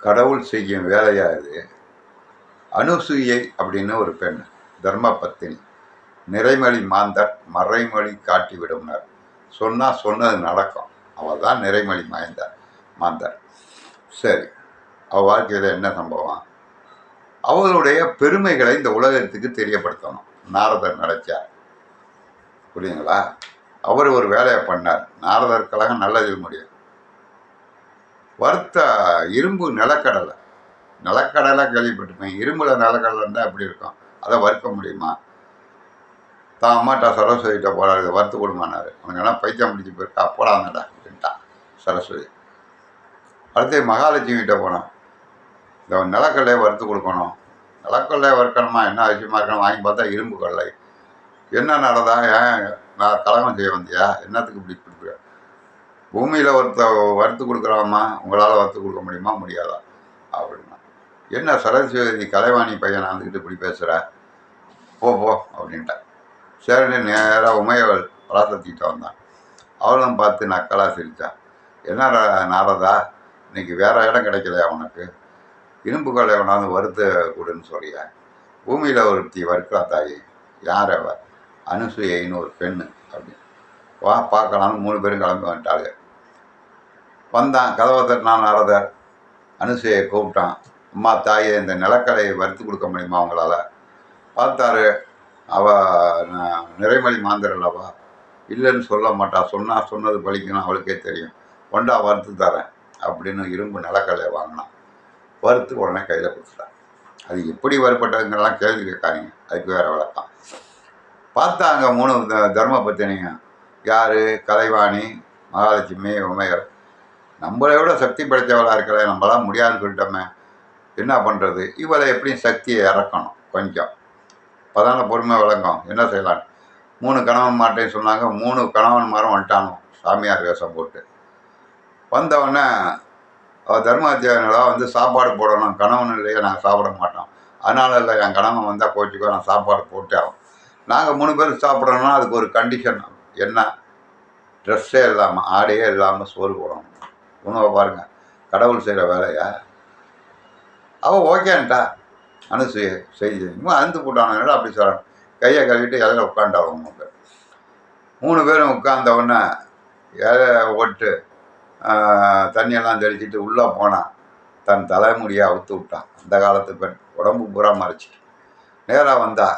கடவுள் செய்யும் வேலையா இது. அனுசூயை அப்படின்னு ஒரு பெண், தர்ம பத்தினி, நிறைமொழி மாந்தர் மறைமொழி காட்டி விடும்னார். சொன்னா சொன்னது நடக்கும். அவள் தான் நிறைமொழி மாந்தர். சரி, அவள் வாழ்க்கையில் என்ன சம்பவம்? அவளுடைய பெருமைகளை இந்த உலகத்துக்கு தெரியப்படுத்தணும். நாரதர் நினைச்சார். புரியுங்களா? அவர் ஒரு வேலையை பண்ணார். நாரதர் கழகம் நல்லதில் முடியும். வறுத்த இரும்பு நிலக்கடலை கேள்விப்பட்டிருப்பேன். இரும்புல நிலக்கடலை இருந்தால் எப்படி இருக்கும்? அதை வறுக்க முடியுமா? தான் அம்மாட்டா சரஸ்வதிகிட்ட போகிறாரு, இதை வறுத்து கொடுமானாரு. அவனுக்கு என்ன பைத்தியம் முடிச்சு போயிருக்கா, போடாங்கடா அப்படின்ட்டான் சரஸ்வதி. அடுத்து மகாலட்சுமிகிட்ட போனான், இந்த நிலக்கடலையை வறுத்து கொடுக்கணும். நிலக்கடலையை வறுக்கணுமா, என்ன அவசியமாக இருக்கணும்? வாங்கி பார்த்தா இரும்பு கடலை. என்ன நடந்தா? ஏன் நான் கலகம் செய்ய வந்தியா? என்னத்துக்கு இப்படி கொடுக்குற? பூமியில் வறுத்து கொடுக்குறாமா, உங்களால் வறுத்து கொடுக்க முடியுமா, முடியாதா அப்படின்னா. என்ன சரஸ்வதி கலைவாணி பையன் வந்துக்கிட்டு இப்படி பேசுகிற? போ அப்படின்ட்டேன். சரின்னு நேராக உமையவள் பராசக்திக்கிட்ட வந்தான். அவளும் பார்த்து நக்கலாக சிரித்தான். என்ன நாரதா, இன்னைக்கு வேற இடம் கிடைக்கலையா உனக்கு? இரும்பு கடலை கொண்டாந்து வறுத்து கொடுன்னு சொல்லிய. பூமியில் ஒருத்தி வறுக்கிறா தாயி. யார் அவ? அனுசூயின்னு ஒரு பெண்ணு அப்படின்னு. வா பார்க்கலான்னு 3 பேரும் கிளம்பி வந்துட்டாங்க. வந்தான், கதவை தட்டினான் நாரதர். அனுசூயை கூப்பிட்டான். அம்மா தாயை, இந்த நிலக்கடையை வறுத்து கொடுக்க முடியுமா அவங்களால? பார்த்தாரு. அவள் நிறைமொழி மாந்தர் அல்லவா, இல்லைன்னு சொல்ல மாட்டா. சொன்னது பழிக்கணும், அவளுக்கே தெரியும். கொண்டா வறுத்து தரேன் அப்படின்னு இரும்பு நிலக்கடையை வாங்கினான். வறுத்து உடனே கையில் கொடுத்துட்டான். அது எப்படி வறுப்பட்டதுங்கெல்லாம் கேள்வி கேட்காதீங்க, அதுக்கு வேறு விளக்கம். பார்த்தாங்க 3 தர்ம பத்தினிங்க. யார்? கலைவாணி, மகாலட்சுமி, உமையர். நம்மளை விட சக்தி படைத்தவளாக இருக்கல, நம்மளாம் முடியாதுன்னு சொல்லிட்டோமே, என்ன பண்ணுறது? இவளை எப்படியும் சக்தியை இறக்கணும் கொஞ்சம். அப்போதான பொறுமை விளங்கும். என்ன செய்யலாம்? 3 கணவன் மாட்டேன்னு சொன்னாங்க. 3 கணவன் மாரும் வந்துட்டானோ சாமியார் வேஷம் போட்டு. வந்தவொடனே அவள் தர்மாத்தியாரங்களாக வந்து சாப்பாடு போடணும். கணவன் இல்லையே, நாங்கள் சாப்பிட மாட்டோம். அதனால இல்லை, என் கணவன் வந்தால் கோச்சிக்கோ, நான் சாப்பாடு போட்டே ஆகும். நாங்கள் 3 பேர் சாப்பிட்றோன்னா அதுக்கு ஒரு கண்டிஷன். என்ன? ட்ரெஸ்ஸே இல்லாமல், ஆடையே இல்லாமல் சோறு போடணும். உணவை பாருங்கள், கடவுள் செய்கிற வேலையா? அவள் ஓகேன்ட்டா. அனுசூயை செய்தி அந்து போட்டானு அப்படி சொல்கிறான். கையை கழுவிட்டு இலையில உட்காண்டாவும் 3 பேர். 3 பேரும் உட்கார்ந்தவுடனே இலை ஓட்டு தண்ணியெல்லாம் தெளிச்சிட்டு உள்ளே போனான். தன் தலைமுடியை அவுத்து விட்டான். அந்த காலத்து பெண் உடம்பு பூரா மறைச்சிட்டு நேராக வந்தா.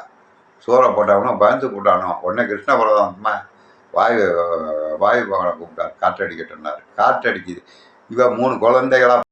சோறை போட்டவனோ பயந்து கூட்டானோ. உடனே கிருஷ்ணபுரமா வாயு பகவானை கூப்பிட்டார். காற்றடிக்கட்டுன்னார். காற்றடிக்குது. இவன் 3 குழந்தைகளாக